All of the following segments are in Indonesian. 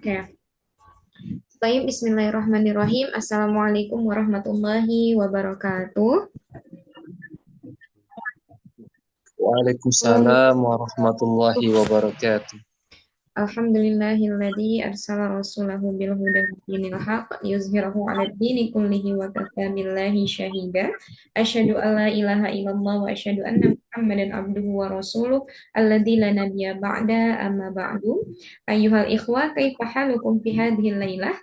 Oke, baik. Bismillahirrahmanirrahim. Assalamualaikum warahmatullahi wabarakatuh. Waalaikumsalam warahmatullahi wabarakatuh. Alhamdulillahilladzi arsala rasulahu bil huda wa dinil haq yuzhirahu 'alad dini kullihi wa kafa billahi syahida. Asyhadu an la ilaha illallah wa asyhadu anna Muhammadan abduhu wa rasuluh alladzi la nabiyya ba'da amma ba'du. Ayyuhal ikhwa, kaifa halukum fi hadhihi lailah?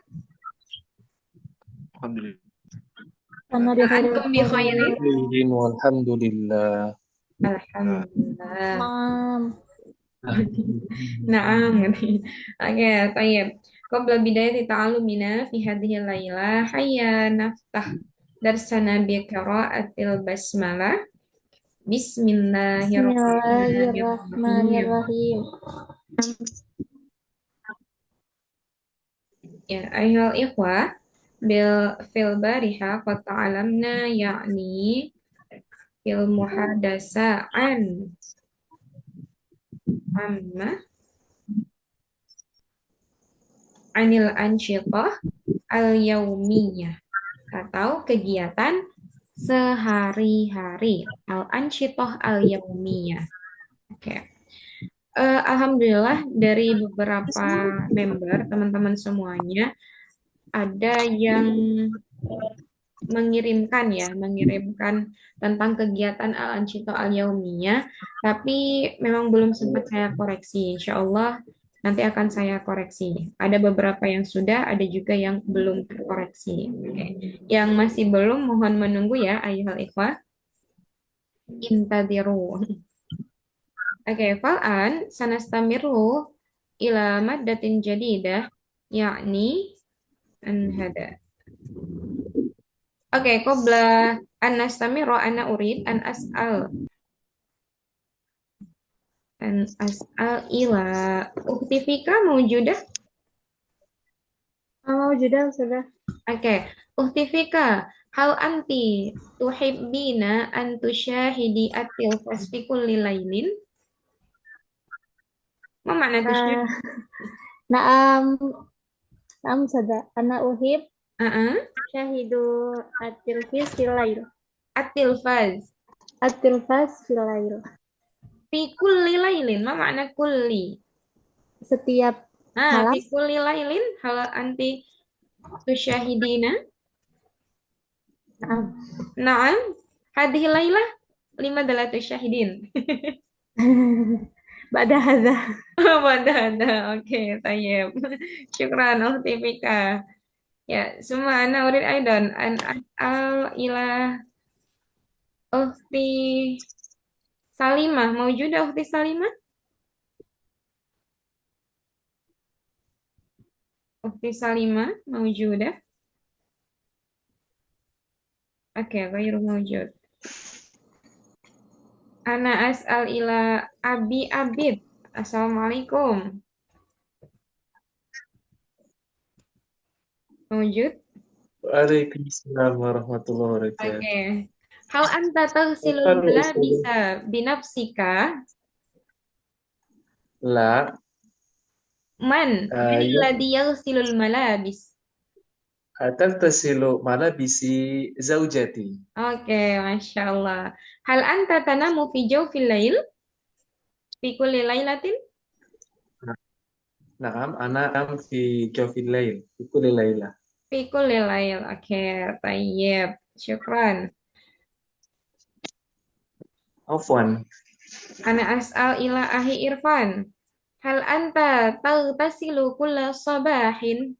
Alhamdulillah. Karena di khairil Antum bi khairin? Walhamdulillah. Alhamdulillah. Mam. Naam. Oke, tayyib. Qabla bidayati ta'alumina fi hadhihi lailah, hayya naftah darsana bi qiraatil basmalah. Bismillahirrahmanirrahim. Bismillahirrahmanirrahim. Ya, ayyuhal ikhwah, fil bariha qad ta'alamna yakni fil muhadasa amma anil ansyitah al-yaumiyah atau kegiatan sehari-hari, al-ansyitah al-yaumiyah. Oke. Alhamdulillah dari beberapa member teman-teman semuanya ada yang mengirimkan tentang kegiatan al-ansyitah al-yaumiyah, tapi memang belum sempat saya koreksi. Insya Allah nanti akan saya koreksi. Ada beberapa yang sudah, ada juga yang belum terkoreksi. Oke. Yang masih belum, mohon menunggu ya, ayuhal ikhwah. Intadiru. Oke, fal'an sanastamiru ila maddatin jadidah, yakni anhada. Oke, qabla an nastamiru ana urid an as'al ila ukhti Fika mawjudah. Oh, sudah. Oke, ukhti Fika, hal anti tuhibbina an tusyahidi at-tilfas fi kulli lailin? Ma makna Ah, tusyahid? naam, naam sada. Ana uhib Uh-uh. syahidu at-tilfis filail. At-tilfaz At-tilfas filail. fi kulli lailin. Ma makna kulli? Setiap Fi malam. kulli lailin hal anti tusyahidina. Naam. Naam, hadhihi lailah lima dalatu syahidin. Ba'da hadza. Ada. Oke, tayyib. Syukran, ukhti Fika. Ya, semua ana urid aidan an as'al ila ukhti Salimah. Mawjudah ukhti Salimah? Ukhti Salimah mawjudah? Oke, ghairu mawjud. Ana as'al ila Abi Abid. Assalamualaikum. Mawjud? Waalaikumsalam warahmatullahi wabarakatuh. Oke. Hal anta taghsilul Kalau Ustaz, malabisa binafsika? la, Man ya, alladhi yaghsilul malabis? tasilu malabisi zaujati. Oke, Masya Allah. Hal anta tanamu fi jawfil lail? Fi kulli lailatin? Naam, ana am fi jawfil lail, fi kulli lailah. Fi kulli lail. Oke, tayyib. Syukran. Afwan. Ana as'al ila ahi Irfan. Hal anta taghtasilu kulla sabahin?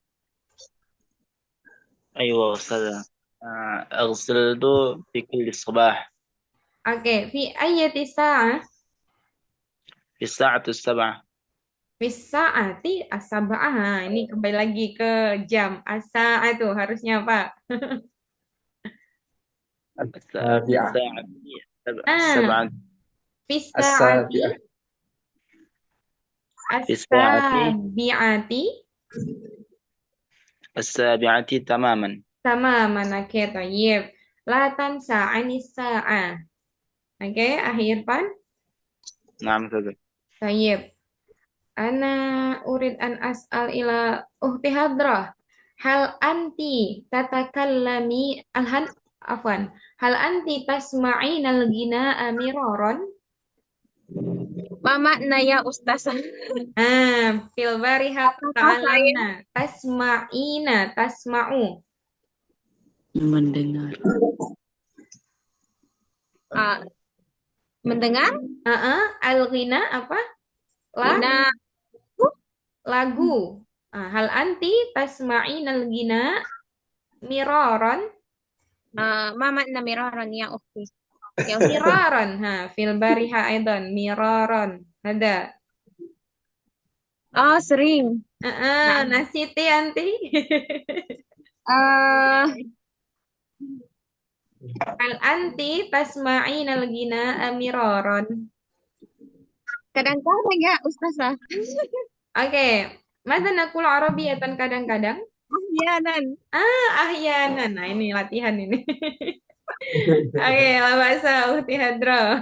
أيوة أستاذة. أغسل في كل صباح Oke, fi ayyati sa'ah? في الساعة السابعة. Fi sa'ati as-sab'ah. Ini kembali lagi ke jam. As-sa'ah itu harusnya apa? As-sabi'ah. الساعة Ah, السبعة. fi sa'ati As-sabi'ah. في الساعة as-sabi'ati السابعة تماما. tamaman. Oke, tayyib. La tansa anis sa'ah. Oke, akhir pan. نعم كذا. Tayyib. Ana urid an as'al ila uhti hadrah. Hal anti tatakallami alhan afwan. Hal anti tasma'ina al-ghina'a miraran? Ma makna ya Ustazah? Fil bariha Apakah saya ta'alamna. Tasma'ina, tasma'u. Mendengar. mendengar? Al-ghina apa? Ghina. Lagu. Hal anti tasma'ina al-ghina miraran? Ma makna miraran ya ukhti? Ya Ustazah. Miraran. Fil bariha aidan. Miraran. Ada. Oh, sering. Nasiti anti. Hal anti tasma'ina al-ghina miraran? Kadang-kadang ya Ustazah. Oke. Masa nakul Arabiyatan kadang-kadang? Ahyanan. Ahyanan. Nah, ini latihan ini. Oke, la bahasa Uhti Hadro.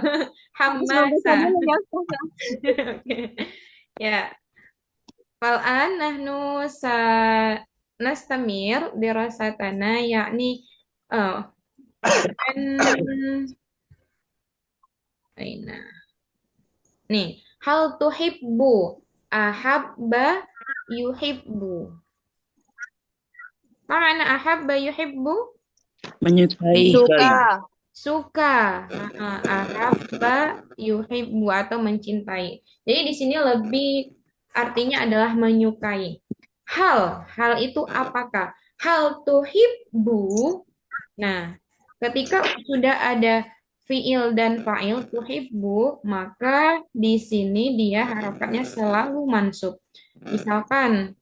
Harus membaca Hamasa. dulu ya Ustazah. Oke. Ya. Fal'an nahnu sa nastamir dirasatana yakni aina. Nih, hal tuhibbu ahabba yuhibbu. Apa makna ahabba yuhibbu? Menyukai. Suka. Ahabba yuhibbu atau mencintai. Jadi di sini lebih artinya adalah menyukai. Hal itu apakah? Hal tuhibbu. Nah, ketika sudah ada fiil dan fa'il tuhibbu, maka di sini dia harokatnya selalu mansub. Misalkan,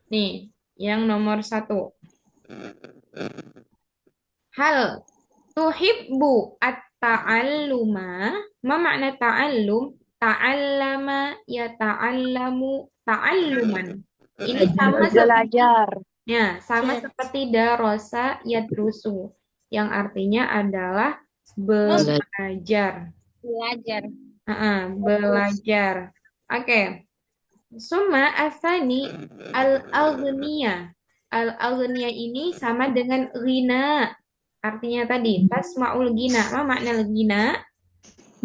nih, yang nomor 1. Hal tuhibbu at-ta'alluma. Ma makna ta'allum? Ta'allama ya ta'allamu ta'alluman. Ini sama Belajar. sama seperti darosa yadrusu, yang artinya adalah belajar. Belajar. Belajar. Oke. Summa asani al-aghniya. Al-aghniya ini sama dengan ghina. Artinya tadi tasma'ul ghina. Apa makna ghina?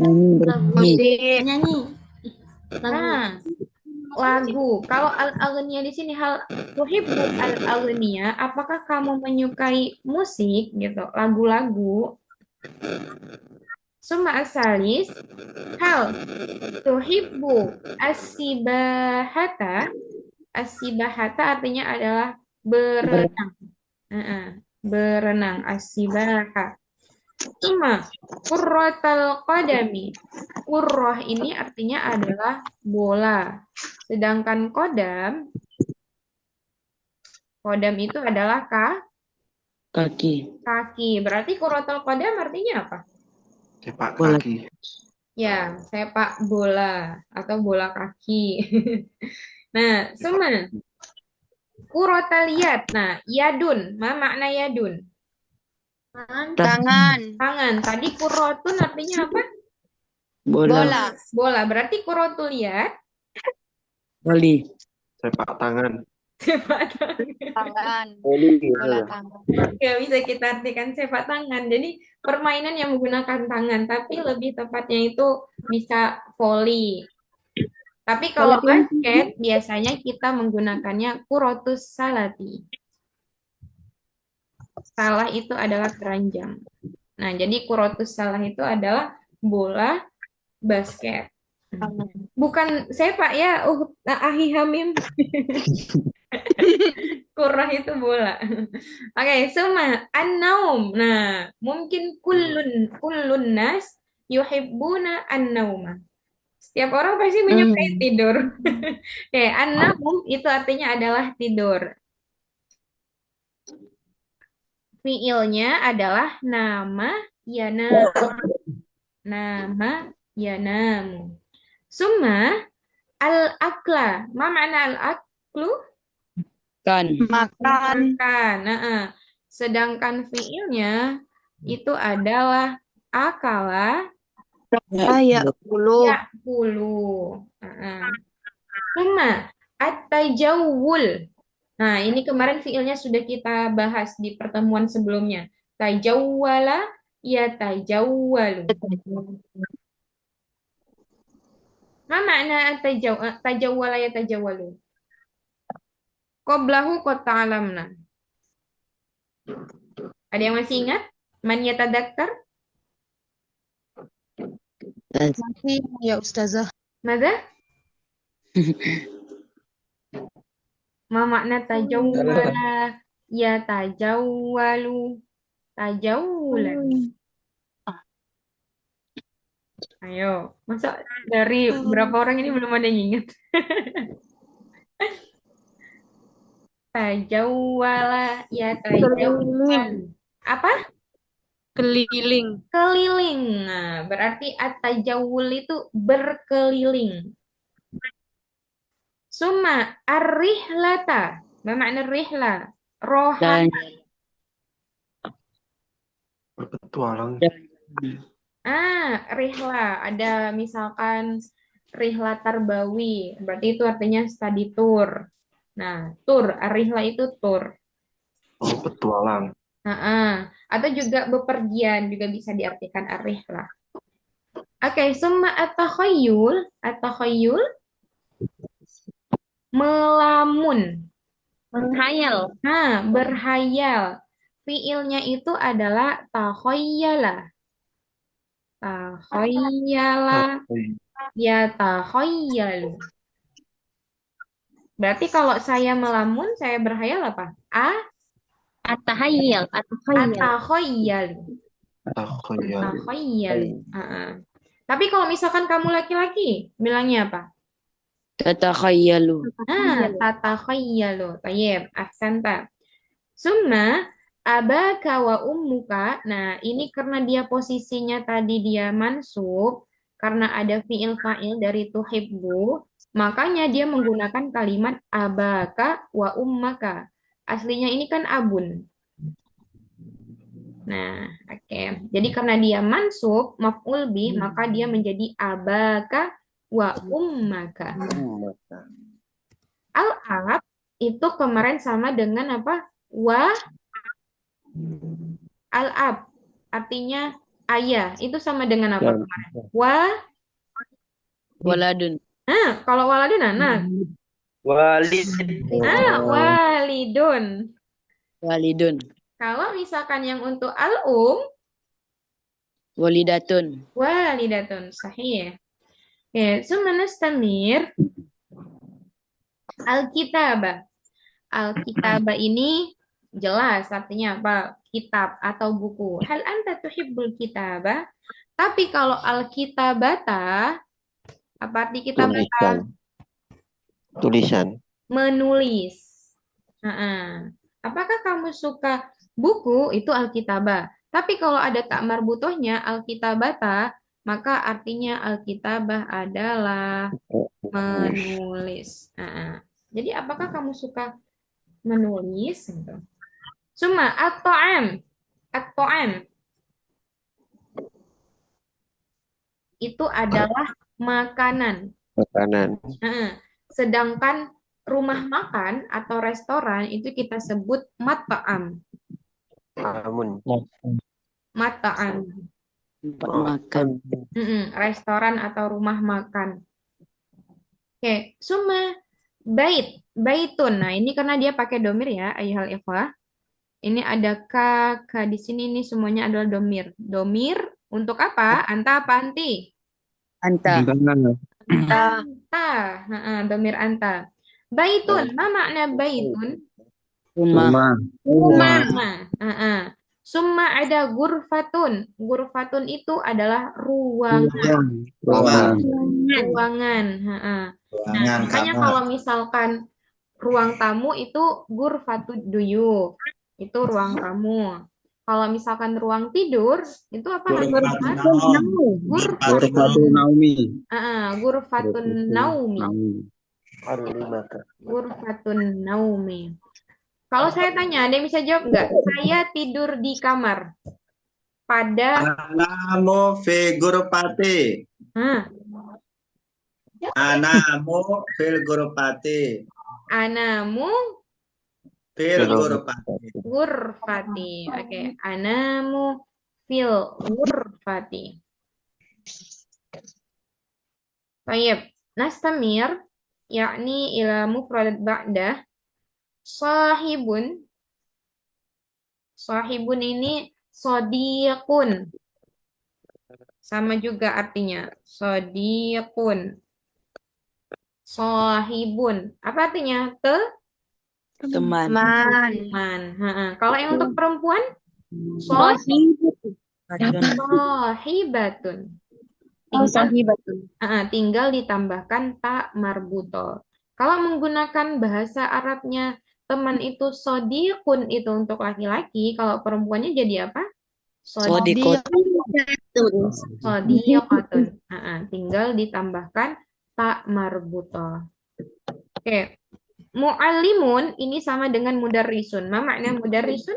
Nyanyi. Lagu. Kalau al-aghniya di sini hal tuhibbu al-aghniya, apakah kamu menyukai musik gitu, lagu-lagu? Summa asalis hal tuhibbu as-sibahata. As-sibahata artinya adalah berenang. Berenang as-sibaha. Summa qurratal qadami. Qurrah ini artinya adalah bola. Sedangkan kodam itu adalah Kaki. Berarti qurratul qadam artinya apa? Sepak Bola. kaki. Ya, sepak bola atau bola kaki. Nah, summa qurratal yad. Nah, yadun, ma makna yadun? Tangan. Tangan. Tadi qurratun artinya apa? Bola. Bola. Berarti qurratul yad Voli. Sepak tangan. sepak Tangan. Bola tangan. Nggak bisa kita artikan sepak tangan. Jadi permainan yang menggunakan tangan, tapi lebih tepatnya itu bisa volley. Tapi kalau basket biasanya kita menggunakannya kurotus salati. Salah itu adalah keranjang. Nah, jadi kurotus salah itu adalah bola basket. Bukan sepak ya, ahi hamim. Kurah itu bola. Oke, summa an-naum. Nah, mungkin kullun nas yuhibbuna an-nauma. Setiap orang pasti menyukai tidur. Oke, an-naum itu artinya adalah tidur. Fiilnya adalah nama yanamu. Nama yanamu. Summa al-akla. Ma makna al-aklu? Makan. Sedangkan fiilnya itu adalah akala Ya, 10. yakulu. Summa at-tajawul. Nah, ini kemarin fiilnya sudah kita bahas di pertemuan sebelumnya. Tajawwala ya tajawwalu. Ma makna tajawwala ya tajawwalu? Qablahu qad ta'lamna. Ada yang masih ingat? Man yatadakkar? Masih ya Ustazah. Mada? Ma makna tajawwala ya tajawwalu. Tajawulan. Ayo, masa dari berapa orang ini belum ada yang ingat? Tajawwala ya tajawwal. Apa? Keliling. Keliling. Nah, berarti at-tajawul itu berkeliling. Summa ar-rihlata. Ma makna rihla? Roha. Dan Berpetualang. Rihla. Ada misalkan rihla tarbawi. Berarti itu artinya study tour. Nah, tour. Ar-rihla itu tour. Oh, petualang. Atau juga bepergian juga bisa diartikan ar-rihla. Oke, summa at-takhayyul. At-takhayyul melamun. Menghayal. Berhayal. Fiilnya itu adalah takhayyala. Takhayyala ya takhayyalu. Berarti kalau saya melamun, saya berhayal apa? Atahayyal. Atahayyal. Atakhayyalu. Takhayal. Atakhayyalu. Tapi kalau misalkan kamu laki-laki, bilangnya apa? tatakhayyalu. Tatakhayyalu. Tayyib, ahsanta. Summa abaka wa ummuka. Nah, ini karena dia posisinya tadi dia mansub, karena ada fiil fa'il dari tuhibbu, makanya dia menggunakan kalimat abaka wa ummaka. Aslinya ini kan abun. Nah, oke. Jadi karena dia mansub, maf'ul bih, maka dia menjadi abaka wa ummaka. Al-ab itu kemarin sama dengan apa? Al-ab artinya ayah. Itu sama dengan apa kemarin? Waladun. Kalau waladun anak. Walid. Walidun. Walidun. Kalau misalkan yang untuk Walidatun. walidatun. Sahih. Oke, summa nastamir al-kitabah. Al-kitabah ini jelas artinya apa? Kitab atau buku. Hal anta tuhibbul kitabah? Tapi kalau al-kitabata, apa arti kitabata? Tulisan. Menulis. Apakah kamu suka buku? Itu al-kitabah. Tapi kalau ada tak marbutohnya al-kitabata, maka artinya al-kitabah adalah menulis. Jadi apakah kamu suka menulis? Summa at-ta'am. At-ta'am itu adalah makanan. Makanan. Sedangkan rumah makan atau restoran itu kita sebut mat'am. Mat'am. Makan. Restoran atau rumah makan. Oke, summa baitun. Nah, ini karena dia pakai domir ya, ayuhal ikhwah. Ini ada ka di sini, ini semuanya adalah domir. Domir untuk apa? Anta apa anti? Anta. Domir anta. Baitun, ma makna baitun? Rumah. Summa ada gurfatun. Gurfatun itu adalah ruangan. Ruangan. Nah, makanya kalau misalkan ruang tamu itu gurfatud duyuf. Itu ruang tamu. Kalau misalkan ruang tidur, itu apa namanya? Gurfatun naumi. Gurfatun naumi. Gurfatun naumi. Kalau saya tanya, ada yang bisa jawab nggak? Saya tidur di kamar. Pada Anamu fi gurfati. Anamu fil ghurfati. Anamu Fil ghurfati. ghurfati. Oke, anamu fil ghurfati. Baik, nastamir yakni ila mufradat ba'dah sahibun. Sahibun ini sodiqun. Sama juga artinya. Sodiqun. Sahibun. Apa artinya? Teman. Teman. Kalau yang untuk perempuan, sahibatun. Tinggal ditambahkan tak marbuto. Kalau menggunakan bahasa Arabnya teman itu sodiqun itu untuk laki-laki, kalau perempuannya jadi apa? Sodiqatun. Tinggal ditambahkan tak marbuto. Oke. Mu'allimun ini sama dengan mudarrisun. Ma makna mudarrisun?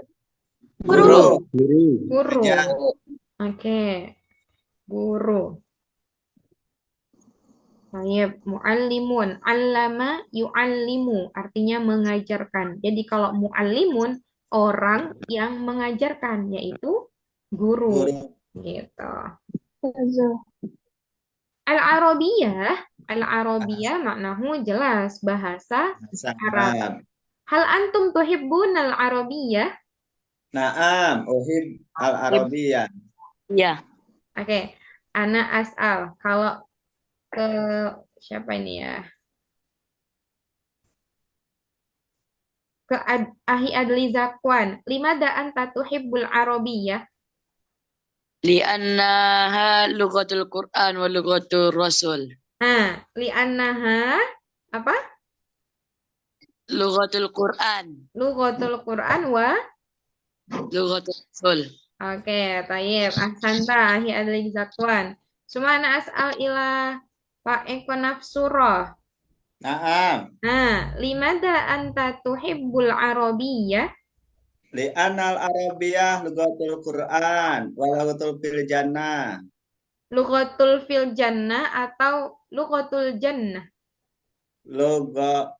Guru. Guru. Ya. Oke. Guru. Baik, mu'allimun. Allama yu'allimu. Artinya mengajarkan. Jadi kalau mu'allimun, orang yang mengajarkan, yaitu guru. Gitu. Al-Arabiyah maknahu jelas. Bahasa Arab. Hal antum tuhibbunal Arabiyah? Naam, uhib al-Arabiyah. Ya. Oke. Ana as'al. Kalau ke siapa ini ya? Ke Ahi Adli Zakwan. Limada anta tuhibbul Arabiyah? Li'annaha lughatul Qur'an wa lughatul Rasul. Li'annaha apa? Lughatul Qur'an. Lughatul Qur'an wa Lughatul Rasul. Oke, tayyib. Ahsanta Ahi Adli Zakwan. Sumana as'al ila Pak Eko Nafsurah. Naam. Limada anta tuhibbul Arabiyah? Li'anal Arabiyah lughatul Qur'an wa lughatul fil jannah. Lughatul fil jannah atau lughatul jannah? Lugah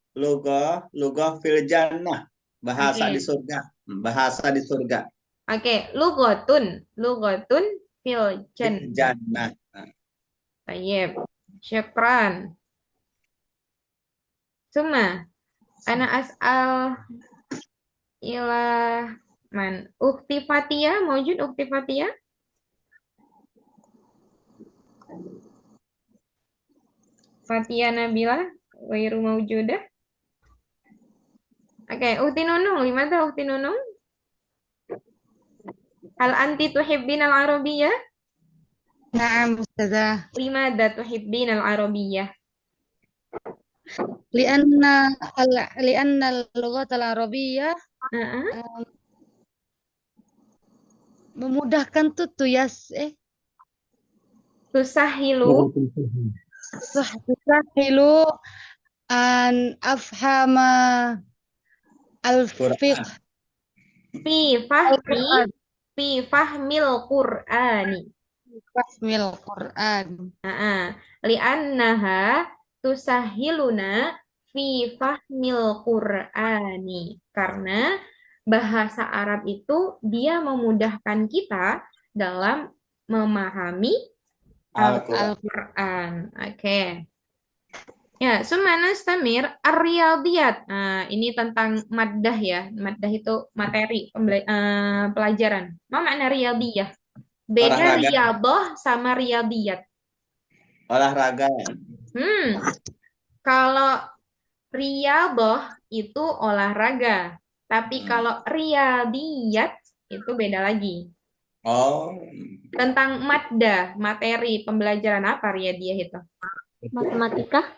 fil jannah. Bahasa Oke. di surga. Bahasa di surga. Oke, lughatun fil Fil jannah. jannah. Tayyib. Syukran. Suma ana as'al ila man Ukhti Fatia, mawjud Ukhti Fatia? Fatia Nabila wairu mawjudah. Oke, Ukhti Nunung, limada Ukhti Nunung? Hal anti tuhibbin al-Arabiyyah? نعم أستاذة Limada tuhibbin al-Arabiyyah? لأن اللغة العربية memudahkan Tusahilu tusahilu an afhama al-fiqh fi fahmil Qur'ani. fahmil Quran. Li'annaha tusahiluna fi fahmil Qur'ani. Karena bahasa Arab itu dia memudahkan kita dalam memahami Al-Quran. Oke. Ya, sumana stamir ar-riyadiyat. Ini tentang maddah ya. Maddah itu materi pelajaran. Apa makna riyadiyah? Beda Olahraga. riyadah sama riyadiyat. Olahraga. Kalau riyadah itu olahraga, tapi kalau riyadiyat itu beda lagi. Oh. Tentang maddah, materi pembelajaran apa riyadiyah itu? Matematika.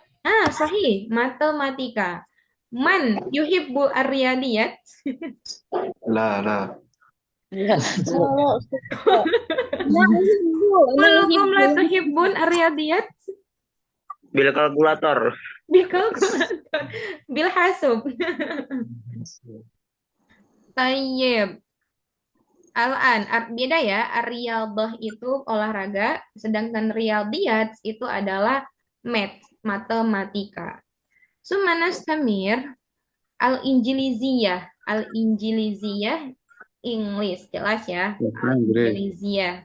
Sahih, matematika. Man yuhibbu ar-riyadiyat? La. Kulukum la tuhibbun ar-riyadiyat? Bil kalkulator. Bil kalkulator. Bil hasub. Tayyib. Al-an, beda ya. Ar-riyadah itu olahraga, sedangkan riyadiyat itu adalah math. matematika. Summa nastamir al-injiliziyah. Al-injiliziyah English, jelas ya. Al-injiliziyah.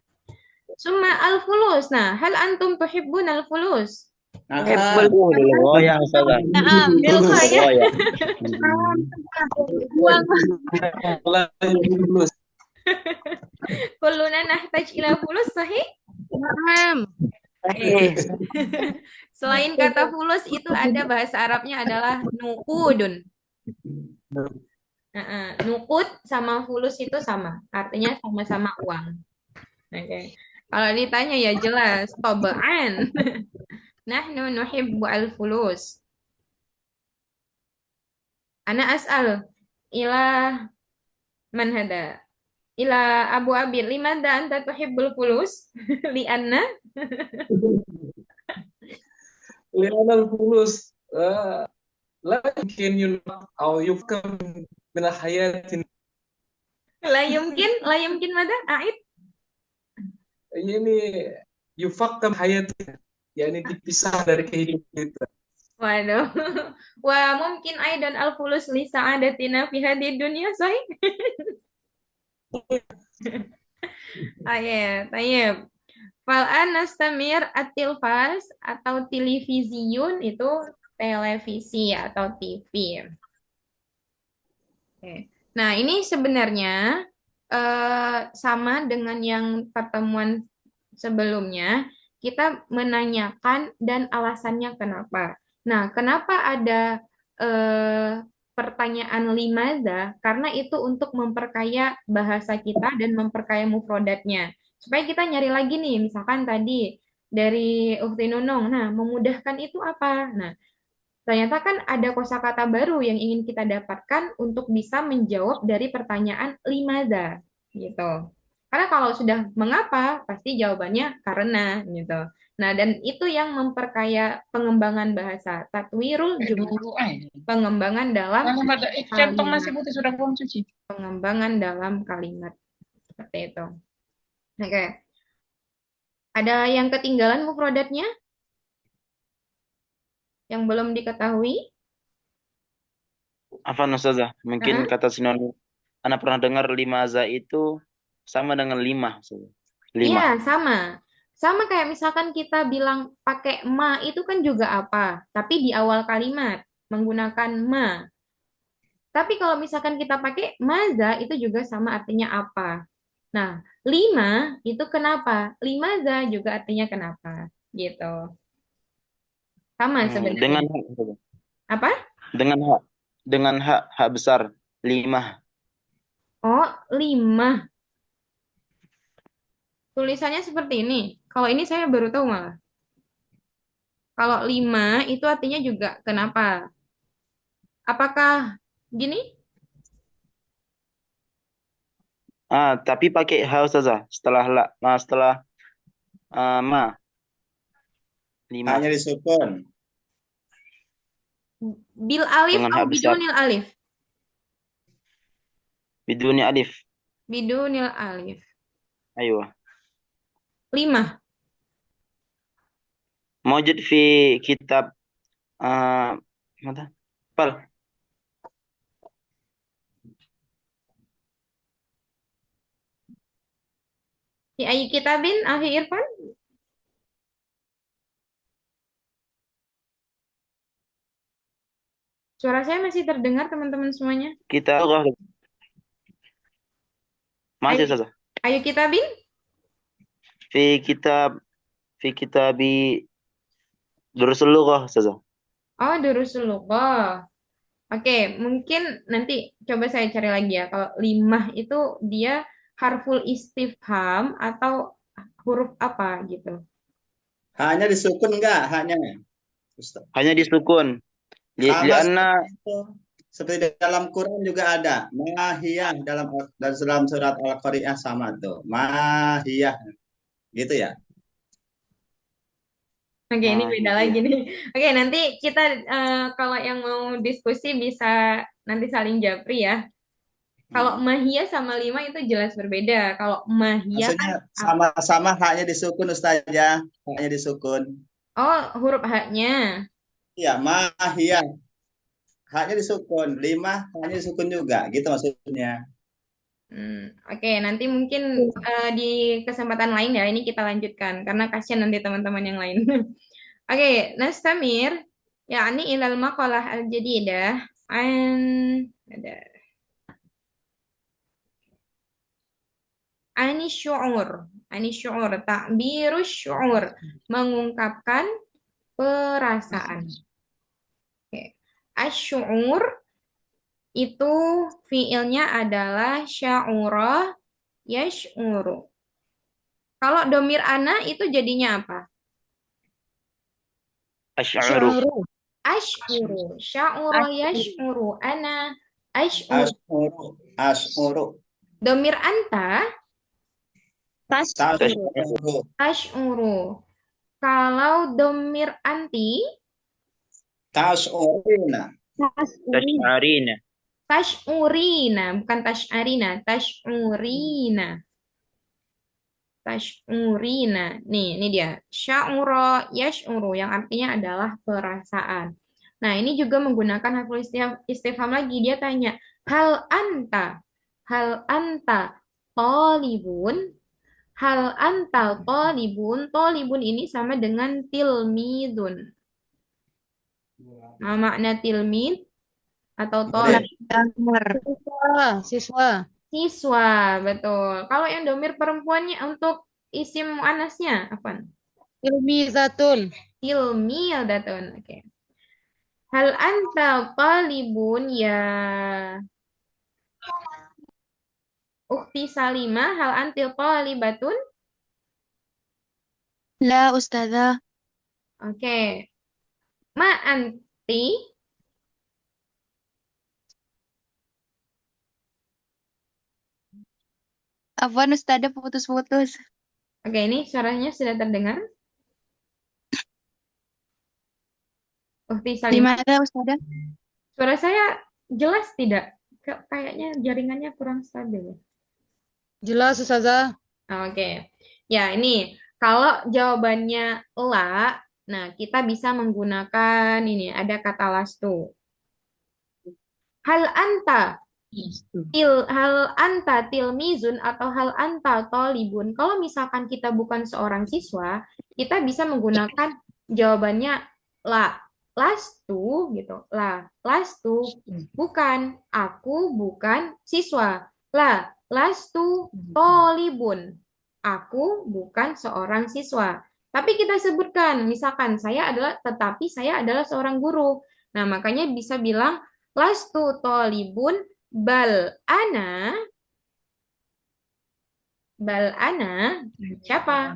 Summa al-fulus. Nah, hal antum tuhibbun al-fulus? Hebbul goyang Ustazah. Naam. Bilqa ya. Goyang. Uang. Lulus. Kulluna nahtaj ila fulus, sahih? Naam. Selain kata fulus itu ada bahasa Arabnya adalah nuqudun. Nuqud sama fulus itu sama, artinya sama-sama uang. Oke. Kalau ditanya ya jelas, taba'an. Nahnu nuhibbu al-fulus. Ana as'al ila man hada? Ila Abu Abir, limadha anta tuhibbul fulus? Lianna لأن الفلوس لا يمكن أو يفهم من الحياة la yumkin mada? A'id. يعني يفهم حياتنا يعني dipisah dari kehidupan kita. Waduh. Wa mungkin aidan al-fulus li sa'adatina fi hadhihi dunya, sahih? Tayyib. Fal'an nastamir at-tilfas atau televisiun itu televisi atau TV. Oke. Nah, ini sebenarnya sama dengan yang pertemuan sebelumnya, kita menanyakan dan alasannya kenapa. Nah, kenapa ada pertanyaan limadha? Karena itu untuk memperkaya bahasa kita dan memperkaya mufrodatnya. Supaya kita nyari lagi nih, misalkan tadi dari Ukhti Nunung, nah memudahkan itu apa? Nah, ternyata kan ada kosakata baru yang ingin kita dapatkan untuk bisa menjawab dari pertanyaan limadha, gitu. Karena kalau sudah mengapa, pasti jawabannya karena, gitu. Nah, dan itu yang memperkaya pengembangan bahasa. Tatwirul jumlah, pengembangan dalam kalimat. Pengembangan dalam kalimat. Seperti itu. Oke. Ada yang ketinggalan mufrodatnya? Yang belum diketahui? Afan Ustazah, mungkin kata sinonim. Anak pernah dengar limaza itu sama dengan lima. Iya, sama. Sama kayak misalkan kita bilang pakai ma itu kan juga apa, tapi di awal kalimat menggunakan ma. Tapi kalau misalkan kita pakai maza itu juga sama artinya apa. Nah, lima itu kenapa? Limaza juga artinya kenapa, gitu. Sama sebenarnya. Dengan apa? Dengan hak besar lima. Oh, lima. Tulisannya seperti ini. Kalau ini saya baru tahu malah. Kalau lima itu artinya juga kenapa? Apakah gini? Tapi pakai ha Ustazah setelah ma. Lima. Hanya disukun. Bil alif atau bidunil alif? Bidunil alif. Bidunil alif. Ayo. Lima. Mawjud fi kitab Pal. Fi ayyi kitabin Akhi Irfan? Suara saya masih terdengar teman-teman semuanya? Kita masih Ustazah. Ayu kitabin? Fi kitabi Durusul Lughah Ustazah. Oh, Durusul Lughah. Oke, mungkin nanti coba saya cari lagi ya. Kalau limah itu dia harful istifham atau huruf apa gitu? Hanya disukun enggak? Hanya disukun. Lianna seperti dalam Quran juga ada mahiyah dalam surat Al-Qari'ah sama tuh. Mahiyah. Gitu ya. Oke, ini beda lagi nih. Oke, nanti kita kalau yang mau diskusi bisa nanti saling japri ya. Kalau mahiyah sama lima itu jelas berbeda. Kalau mahiyah maksudnya sama-sama haknya disukun Ustazah, haknya disukun. Oh, huruf H-nya. Iya, mahiyah. Haknya disukun. 5, haknya disukun juga. Gitu maksudnya. Oke, nanti mungkin di kesempatan lain ya, ini kita lanjutkan karena kasihan nanti teman-teman yang lain. Oke, nastamir yakni ilal maqalah al-jadidah an ada ani syu'ur takbirus syu'ur mengungkapkan perasaan. Oke. Asy'ur itu fiilnya adalah sya'ura yash'uru. Kalau domir ana itu jadinya apa? Asy'uru. Ash'uru. Sya'ura yash'uru. Ana ash'uru. Ash'uru. Ash'uru. Domir anta Tas'uru. Tash'uru. ash'uru. Kalau domir anti Tash'urina. Tash'arina. tash'urina, bukan tash'arina, tash'urina. Tash'urina. Nih, ini dia. Sya'ura yash'uru yang artinya adalah perasaan. Nah, ini juga menggunakan haful istifham lagi. Dia tanya, hal anta? Hal anta talibun? Hal anta talibun? Talibun ini sama dengan tilmidun. Nah, makna tilmid atau talib? Siswa, siswa. Siswa, betul. Kalau yang domir perempuannya untuk isim muannasnya apa? Tilmizatun. Tilmidatun. Oke. Hal anta talibun ya Ukhti Salimah, hal antil talibatun? La Ustazah. Oke. Ma anti? Afwan Ustazah putus-putus. Oke, ini suaranya sudah terdengar? Ukhti Salimah, Gimana Ustazah? suara saya jelas tidak? Kayaknya jaringannya kurang stabil. Jelas, Ustazah. Oke. Ya, ini kalau jawabannya la, nah kita bisa menggunakan ini, ada kata lastu. Hal anta hal anta tilmizun atau hal anta tolibun. Kalau misalkan kita bukan seorang siswa, kita bisa menggunakan jawabannya la. Lastu gitu. La, lastu bukan, aku bukan siswa. La, lastu tolibun. Aku bukan seorang siswa. Tapi kita sebutkan, misalkan tetapi saya adalah seorang guru. Nah, makanya bisa bilang lastu tolibun bal ana siapa?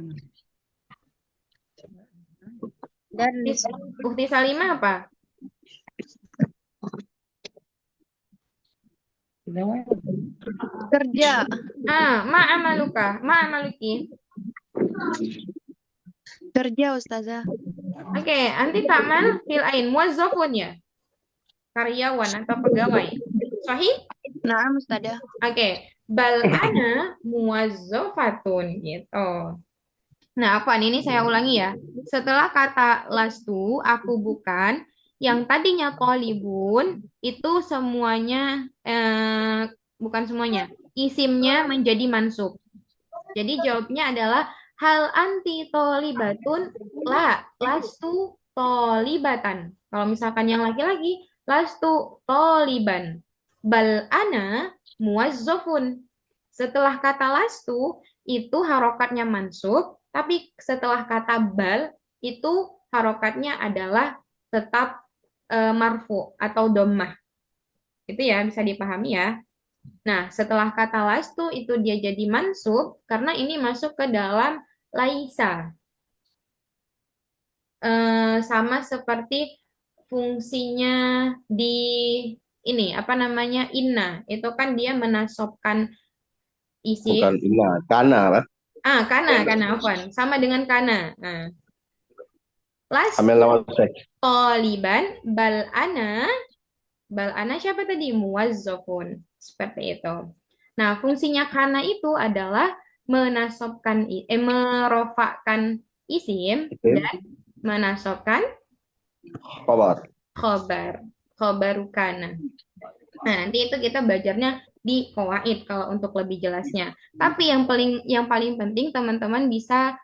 Dan Ukti Salimah apa? Kerja. Ma'amaluki. Kerja Ustazah. Oke, anti ta'mal fil ain muwazzafun ya. Karyawan atau pegawai. Sahih? Naam Ustazah. Oke, bal ana muwazzafatun gitu. Nah, Afwan, ini saya ulangi ya. Setelah kata lastu, aku bukan, yang tadinya tolibun, itu semuanya, bukan semuanya, isimnya menjadi mansub. Jadi jawabnya adalah, hal anti tolibatun, la, lastu tolibatan. Kalau misalkan yang laki-laki, lastu toliban. Bal ana muwazzafun. Setelah kata lastu, itu harokatnya mansub, tapi setelah kata bal, itu harokatnya adalah tetap marfu atau dhammah. Itu ya, bisa dipahami ya. Nah, setelah kata lastu, itu dia jadi mansub, karena ini masuk ke dalam laisa. Sama seperti fungsinya di ini, apa namanya, inna. Itu kan dia menasobkan isim. Bukan inna, kana kan? Kana, Afwan. Sama dengan kana. Nah, Amel lawan seks. toliban, bal ana siapa tadi? Muwazzafun. Seperti itu. Nah, fungsinya kana itu adalah menasobkan, merofakkan isim dan Menasobkan Khabar. khobar. Khobarukana. Nah, nanti itu kita belajarnya di qawaid kalau untuk lebih jelasnya. Tapi yang paling penting teman-teman bisa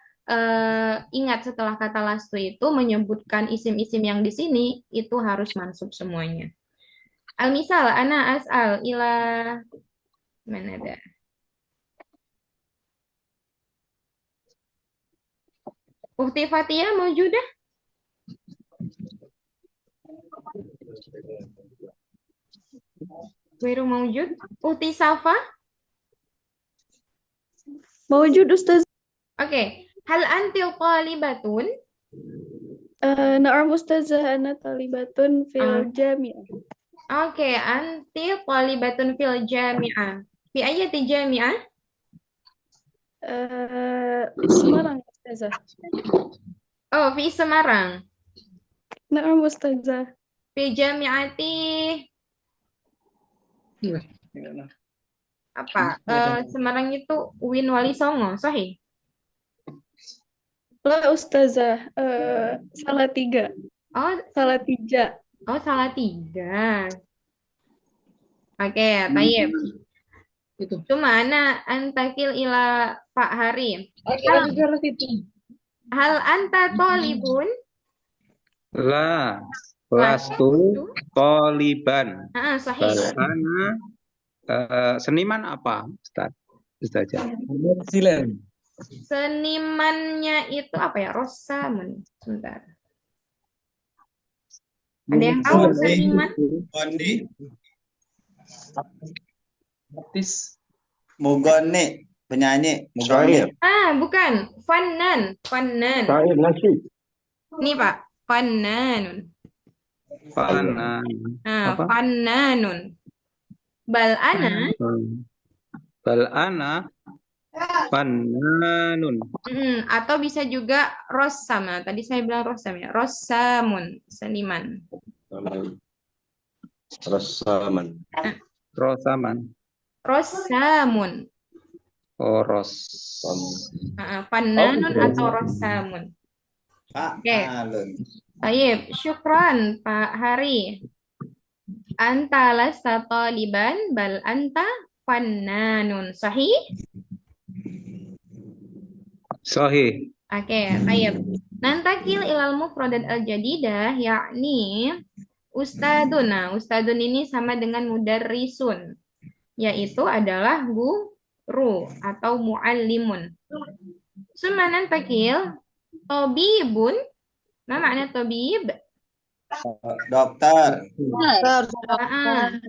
ingat setelah kata lastu itu menyebutkan isim-isim yang di sini itu harus mansub semuanya. Al-misal ana as'al ila mana ada? Ukhti Fatia maujudah? Wiru maujud? Ukhti Safa? Mawjud Ustaz. Oke. Hal antil qalibatun? Na'am Ustazah, ana talibatun fil jami'ah. Oke, anti qalibatun fil jami'ah. Fi ayati jami'ah? Semarang Ustazah. Oh, fi Semarang. Na'am Ustazah. Fi jami'ati apa? Semarang itu Uin Wali Songo, sahih? La Ustazah, Salatiga. Oh, Salatiga. oh Salatiga. Oke, tayyib. Cuma ana antakil ila Pak Hari. Hal anta tolibun? La, lastu toliban. Sahih. Ana seniman apa, Ustazah? Silen. Senimannya itu apa ya? Rosamun. Sebentar. Ada yang tahu seniman? Kondi. Artis. Mugoni, penyanyi. Mugoni. Bukan. Fannan. Fannan. Syair nasib. Ini Pak. Fannanun. Apa? Fannanun. Bal ana. Bal ana fannanun. Atau bisa juga rossama. Tadi saya bilang rossam ya. Rossamun. Seniman. Rasaman. Rosaman. Rossamun. Oh, Fannanun atau rossamun. Oke. Baik, syukran Pak Hari. Anta lasta taliban bal anta fannanun. Sahih? Sahih. Oke, baik. Nantakil ilal mufradat al-jadidah yakni ustadun. Nah, ustadun ini sama dengan mudarrisun, yaitu adalah guru atau muallimun. Summa nantakil tabibun. Nah, makna tabib? Dokter.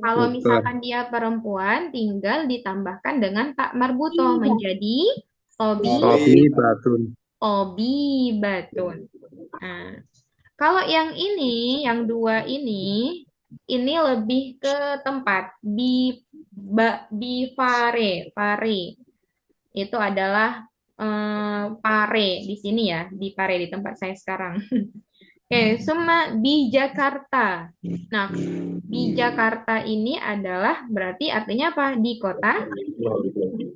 Kalau misalkan dia perempuan, tinggal ditambahkan dengan tak marbutoh menjadi Tabibatun. Tabibatun. Nah, kalau yang ini, yang dua ini lebih ke tempat fare itu adalah pare di sini ya, di pare di tempat saya sekarang. Oke, summa di Jakarta. Nah, di Jakarta ini adalah berarti artinya apa? Di kota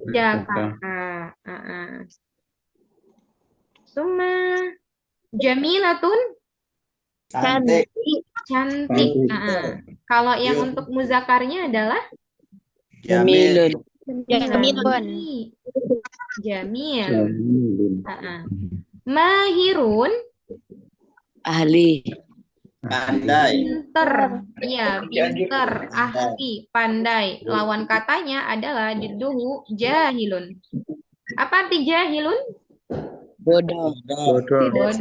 Jakarta. Summa jamilatun. Cantik. Cantik. Kalau yang untuk muzakarnya adalah Jamil. Jamil. Mahirun. Ahli. Pandai. Pinter. Ya, pinter. Ahli. Pandai. Lawan katanya adalah judduhu jahilun. Apa arti jahilun? Bodoh. Bodoh.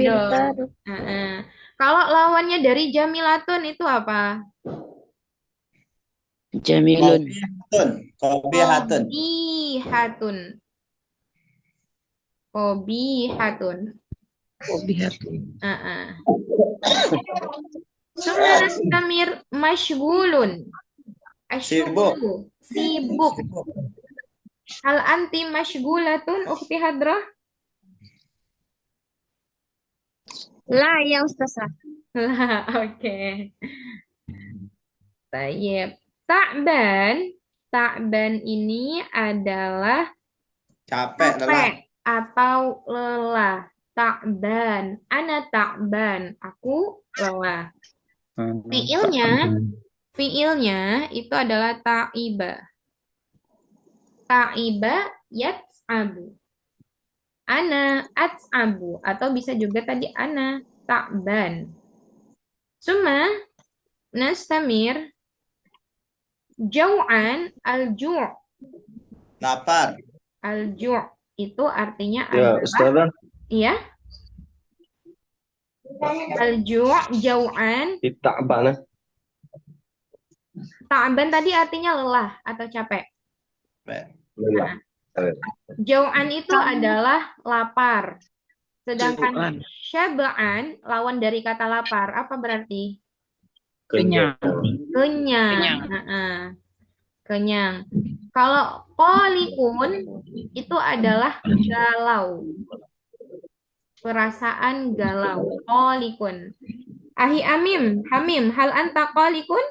Kalau lawannya dari jamilatun itu apa? Jamilun. Kobihatun. Kobihatun. Summa nastamir mashghulun. Sibuk. Hal anti mashghulatun ukhti Hadrah? La ya Ustazah. Lah, oke. Tayyib. Ta'ban ini adalah Capek, lelah. atau lelah. ta'ban. Ana ta'ban. Aku lelah. Fiilnya itu adalah ta'iba. Ta'iba yat'abu. Ana at'abu. Atau bisa juga tadi ana ta'ban. Summa nastamir jau'an al-ju'. Lapar. Al-ju' itu artinya Ya, adalah Ustazah, iya. Al-ju' jau'an. Ta'ban. Ta'ban tadi artinya lelah atau capek. Lelah. Jau'an itu adalah lapar. Sedangkan syaba'an lawan dari kata lapar apa berarti? Kenyang. Kenyang. Heeh. Kenyang. Kalau qalikun itu adalah galau. Perasaan galau. Qalikun. Ahi Hamim, hal anta qalikun?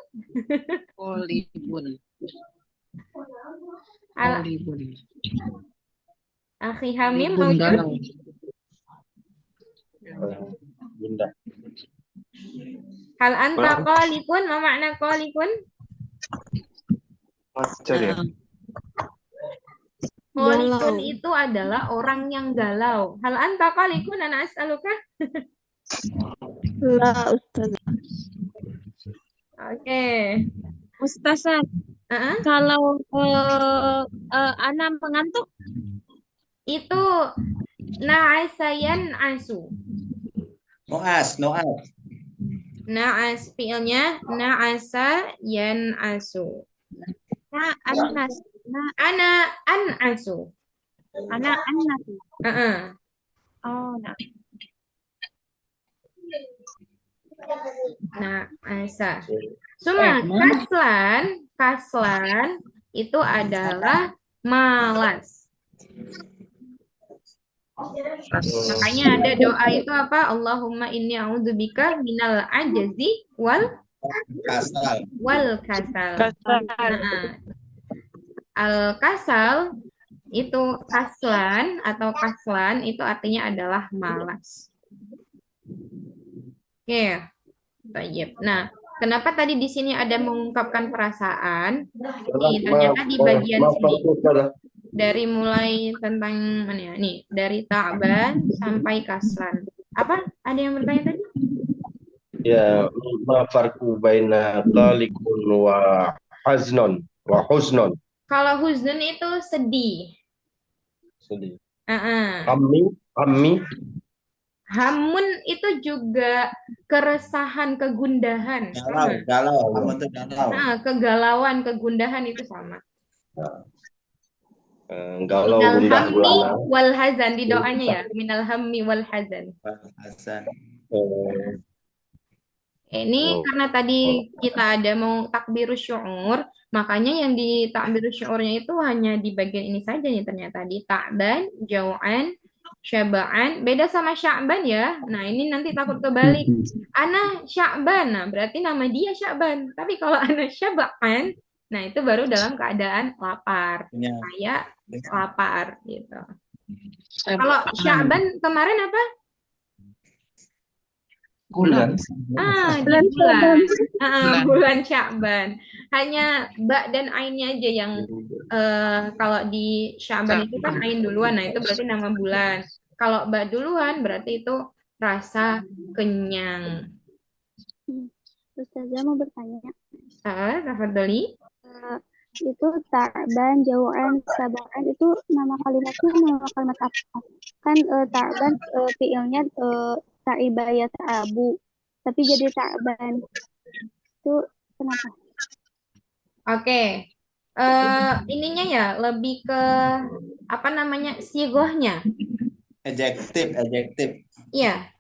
Kolibun. Hal Kolibun. Akhi Hamim Kolibun mawjud? galau. Bunda. Hal anta qalikun? Ma makna qalikun? Pacar ya. Qalikun itu adalah orang yang galau. Hal anta qalikun ana as'aluka? La Ustazah. Oke. Ustazah, kalau Ana mengantuk, Itu na'asayan asu. Noas. Na'as fiilnya na'asa yan asu. anas, Ana an asu. anas. Oh, nah. Na'asa. Suma kaslan itu adalah malas. Makanya ada doa itu apa? Allahumma inni a'udzubika minal ajazi wal Kasal. kasal. Al-kasal itu kaslan atau kaslan itu artinya adalah malas. Oke. Baik. Nah, kenapa tadi di sini ada mengungkapkan perasaan? Ternyata di bagian sini dari mulai tentang mana ya? Nih, dari ta'ban sampai kaslan. Apa? Ada yang bertanya tadi? Ya, ma farqu baina talikun wa haznon wa husnon. Kalau huzn itu sedih. Sedih. Uh-uh. Hammi. Hamun itu juga keresahan, kegundahan. Galau. Kamu tuh galau. Nah, kegalauan, kegundahan itu sama. Galau, Minal gundah, hammi gulana. wal hazan di doanya ya. Minal hammi wal hazan. Ini karena tadi kita ada mau takbirus syu'ur, makanya yang di takbirus syu'urnya itu hanya di bagian ini saja nih ternyata di ta'ban, jau'an, syaba'an, beda sama sya'ban ya. Nah, ini nanti takut kebalik. Ana sya'ban, nah berarti nama dia sya'ban. Tapi kalau ana syaba'an, nah itu baru dalam keadaan lapar. Kayak lapar gitu. Kalau sya'ban kemarin apa? Bulan. Bulan Sya'ban. Hanya ba dan ainnya aja yang kalau di Sya'ban itu kan ain duluan, nah itu berarti nama bulan. Kalau ba duluan berarti itu rasa kenyang. Ustazah mau bertanya. Tafadhali. Itu ta'ban, jau'an, sabaan itu nama kalimatnya nama kalimat apa? Kan ta'ban fiilnya ta'iba ya ta'abu, tapi jadi ta'ban. Itu kenapa? Oke. Ininya ya lebih ke apa namanya? Sigohnya. Adjektif. Iya.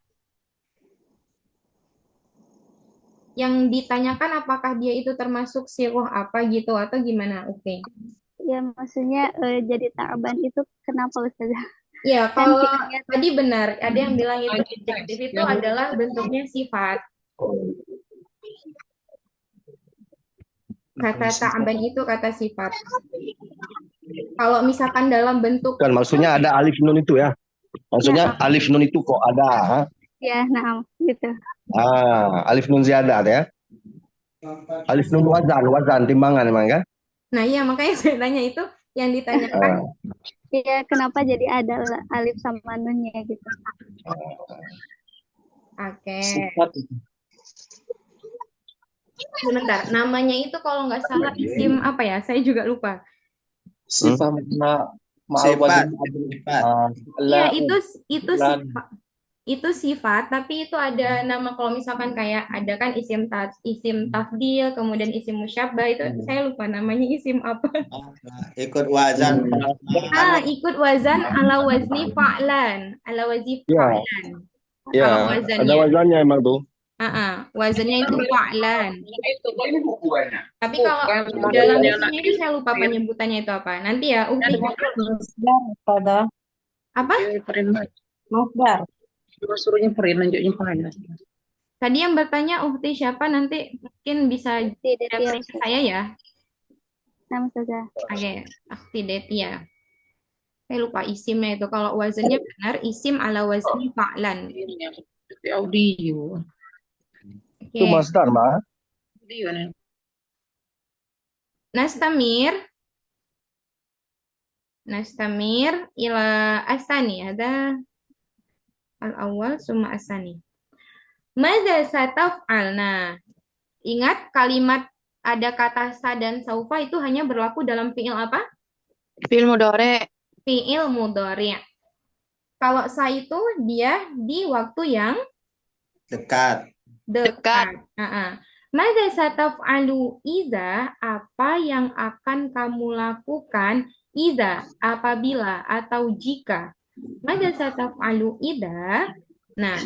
Yang ditanyakan apakah dia itu termasuk sigoh apa gitu atau gimana? Oke. Ya maksudnya jadi ta'ban itu kenapa Ustazah? Ya, kalau tadi benar, ada yang bilang itu adjektif itu adalah bentuknya sifat. Kata ta'ban itu kata sifat. Kalau misalkan dalam bentuk Kan maksudnya ada alif nun itu ya. Maksudnya alif nun itu kok ada. Ha? Ya, nah, gitu. Alif nun ziyadat ya. Alif nun wazan timbangan emang kan? Nah, iya makanya saya tanya itu yang ditanyakan. Iya, kenapa jadi ada alif sama nunnya gitu. Oke. Sifat. Sebentar, namanya itu kalau nggak salah isim apa ya? Saya juga lupa. Sifat Sifat. Iya, itu sifat. Itu sifat, tapi itu ada nama kalau misalkan kayak ada kan isim tafdil, kemudian isim musyabbah itu saya lupa namanya isim apa. Ikut wazan. Ikut wazan ala wazni fa'lan, ala wazni fa'lan. Ya, Kalau wazannya. ada wazannya emang tuh. Wazannya itu fa'lan. Tapi kalau dalam sini itu saya lupa penyebutannya itu apa. Nanti ya, apa? Masdar. Suruhnya peri nunjuknya panas. Tadi yang bertanya Uhti siapa, nanti mungkin bisa referensi saya ya. Nama saja. Oke, Uhti Detia. Saya lupa isimnya itu. Kalau wazannya benar, isim ala wazni fa'lan. Audio. Itu masdar, Mbak. Audio nih. Nastamir ila asani. Ada al-awwal summa asani. Madza sataf'alna. Ingat kalimat ada kata sa dan saufa itu hanya berlaku dalam fiil apa? Fiil mudhari. Fiil mudhari. Kalau sa itu dia di waktu yang Dekat. Madza sataf'alu iza, apa yang akan kamu lakukan iza, apabila atau jika. Madza sataf'alu idza. Nah,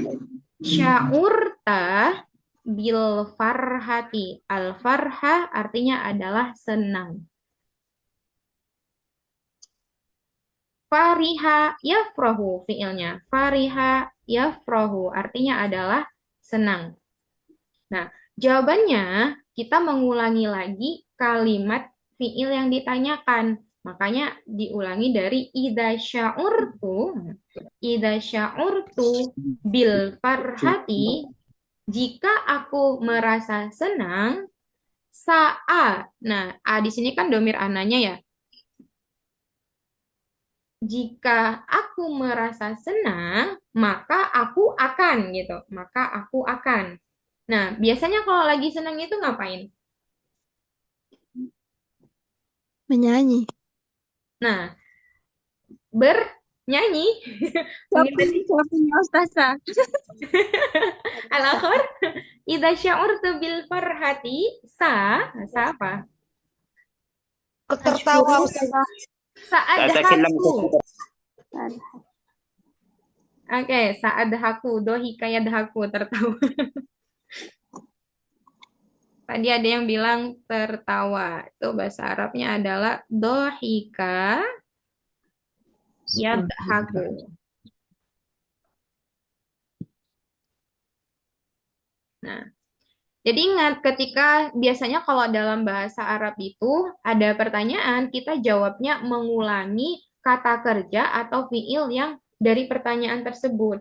sya'urta bil farhati. Al farha artinya adalah senang. Fariha yafrahu fiilnya. Fariha yafrahu artinya adalah senang. Nah, jawabannya kita mengulangi lagi kalimat fiil yang ditanyakan. Makanya diulangi dari idza sya'urtu bil farhati, jika aku merasa senang, sa'a. Nah, di sini kan domir ananya ya. Jika aku merasa senang, maka aku akan gitu. Maka aku akan. Nah, biasanya kalau lagi senang itu ngapain? Menyanyi. Nah, bernyanyi. Siapanya Ustazah? Al-akhir, idza sya'urtu bil farhati, sa apa? Tertawa, Ustazah. Sa'adhaku. Oke, sa'adhaku, dohika yadhaku, tertawa. Tadi ada yang bilang tertawa. Itu bahasa Arabnya adalah dohika yadhaku. Nah, jadi ingat ketika biasanya kalau dalam bahasa Arab itu ada pertanyaan, kita jawabnya mengulangi kata kerja atau fiil yang dari pertanyaan tersebut.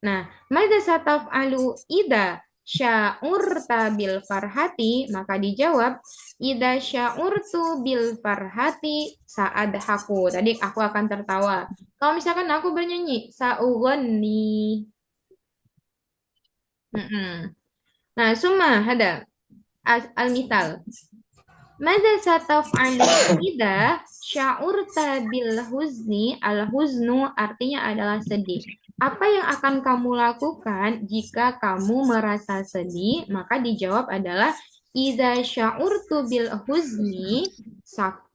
Nah, madza sataf'alu idza sya'urta bil farhati, maka dijawab idza sya'urtu bil farhati sa'adhaku. Tadi aku akan tertawa. Kalau misalkan aku bernyanyi, sa'ughanni. Nah, summa hada al-misal. Madza sataf'alu idza sya'urta bil huzni? Al-huznu artinya adalah sedih. Apa yang akan kamu lakukan jika kamu merasa sedih? Maka dijawab adalah idza sya'urtu bil huzni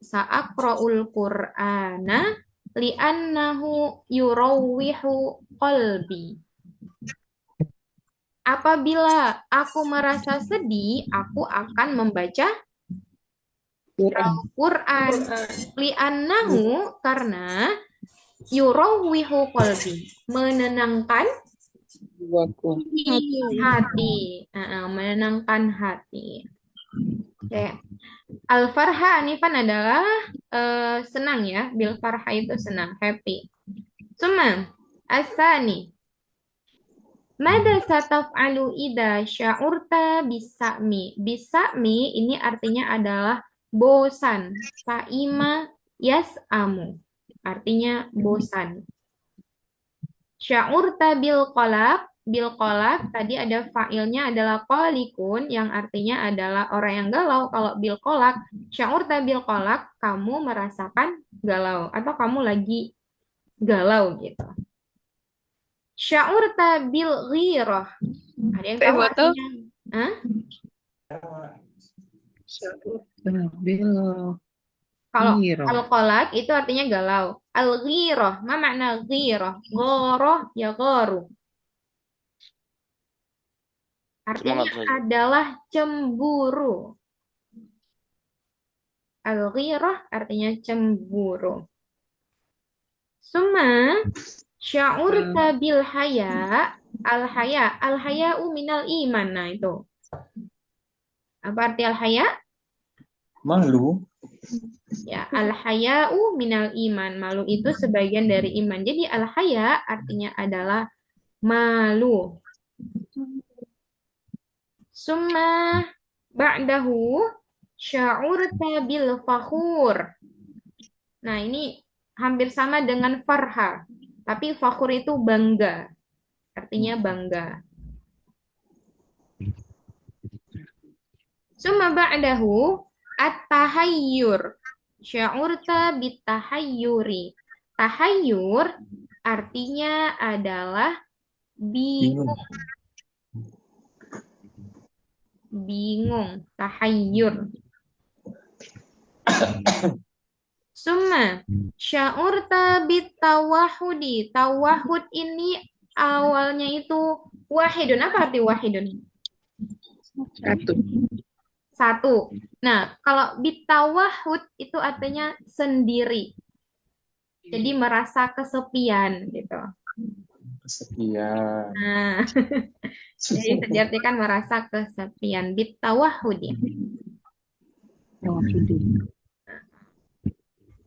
sa'aqra'ul Qur'ana li'annahu yurawwihu qalbi. Apabila aku merasa sedih, aku akan membaca Quran. Li'annahu karena yurawwihu qalbi, menenangkan hati. Menenangkan hati. Oke. Al-farha Anifan adalah senang ya. Bil farha itu senang, happy. Suma Asani. Mada sataf'alu idza sya'urta bisa'mi. Bisa'mi ini artinya adalah bosan. Sa'ima yas'amu. Artinya bosan. Sya'urta bil qalaq. Bil qalaq tadi ada fa'ilnya adalah qalikun yang artinya adalah orang yang galau. Kalau bil qalaq, sya'urta bil qalaq, kamu merasakan galau atau kamu lagi galau gitu. Sya'urta bil ghirah. Ada yang tahu artinya? Hah? Kalau al-qalaq itu artinya galau. Al-ghirah, ma makna ghirah? Ghorah ya gharu. Artinya adalah cemburu. Al-ghirah artinya cemburu. Summa sya'urta bil haya. Al-haya'u minal iman. Nah itu. Apa arti al-haya? Malu. Ya, al-haya'u minal iman. Malu itu sebagian dari iman. Jadi al-haya artinya adalah malu. Summa ba'dahu sya'urta bil fakhur. Nah, ini hampir sama dengan farha. Tapi fakhur itu bangga. Artinya bangga. Summa ba'dahu at-tahayyur. Sya'urta bitahayyuri. Tahayyur artinya adalah bingung. Bingung. Tahayyur. Summa sya'urta bitawahudi. Tawahud ini awalnya itu wahidun. Apa arti wahidun? Satu. Nah, kalau bitawahud itu artinya sendiri. Jadi merasa kesepian gitu. Kesepian. Nah, jadi diartikan merasa kesepian. Bitawahudi.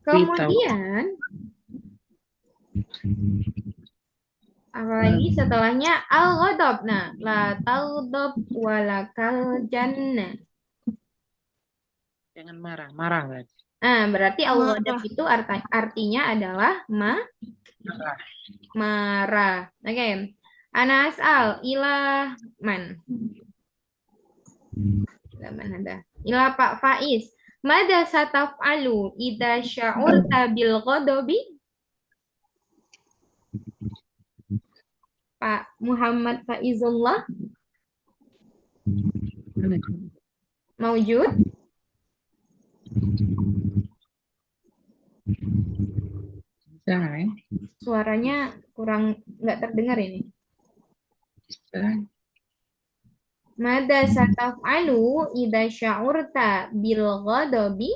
Kemudian apalagi setelahnya al-ghadab. Nah, la taghdab walakal jannah. Jangan marah, marah kan? Nah, berarti al-ghadab itu artinya adalah marah. Oke. Ana as'al ila man. Ada. Ila Pak Faiz. Mada sataf'alu idza sya'urta bil ghadabi? Pak Muhammad Faizullah Maujud? Suaranya kurang nggak terdengar ini. Mada sataf'alu idza sya'urta bil ghadabi?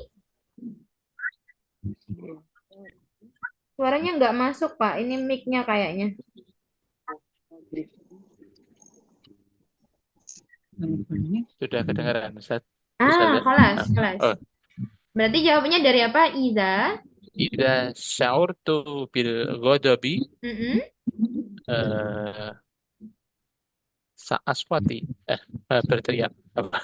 Suaranya nggak masuk, Pak. Ini mic-nya kayaknya. Sudah kedengaran, Ustaz. Kelas. Oh. Berarti jawabannya dari apa? Iza sya'urtu bil ghadabi sa'aswati berteriak apa?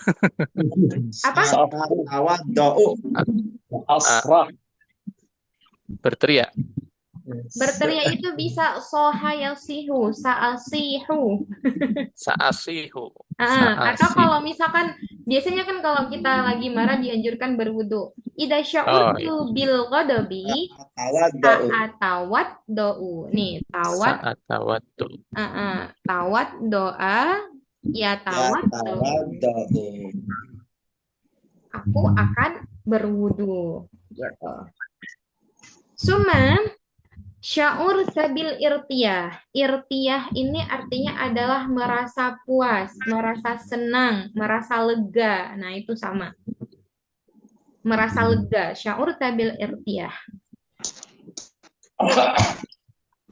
Berteriak. Berteriak itu bisa soha yasihu, sa'asihu. Sa'asihu. Atau kalau misalkan biasanya kan kalau kita lagi marah dianjurkan berwudu. Idza sya'urtu bil ghadabi ta'atawaddu. Nih, ta'atawaddu. Tawad doa ya tawaddu. Aku akan berwudu gitu. Summa sya'ur sabil irtiyah. Irtiyah ini artinya adalah merasa puas, merasa senang, merasa lega. Nah, itu sama. Merasa lega. Sya'ur sabil irtiyah.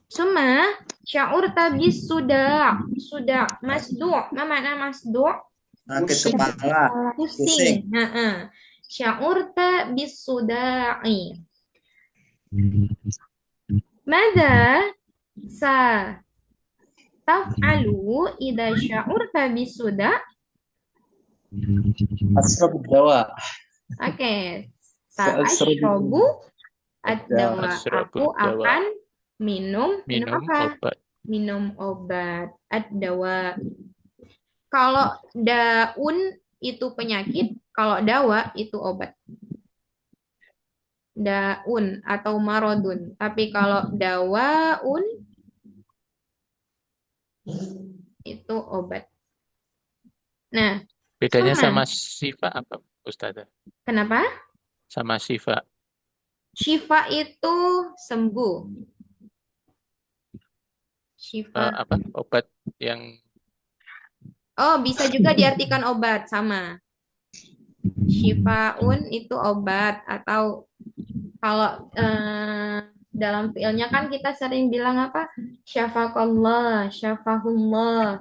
Summa sya'ur tabis sudah. Masdu'. Apa makna masdu'? Sakit kepala. Pusing. Sya'ur tabis suda'i. Mada Sa taf'alu idza sya'urta bisuda. Asrab dawa. Oke. Sa'asrabu Sa'ashrabu ad-dawa. Asrabu Aku dawa. akan minum Minum apa? obat. Minum obat. Ad-dawa. Kalau daun itu penyakit, kalau dawa itu obat. Daun atau marodun. Tapi kalau dawaun itu obat. Nah, Bedanya sama. sama Syifa apa, Ustazah? Kenapa? Sama Syifa. Syifa itu sembuh. Syifa. Apa? Obat yang Oh, bisa juga diartikan obat, sama. Syifaun itu obat, atau kalau dalam fiilnya kan kita sering bilang apa? Syafaqallah, syafahullah,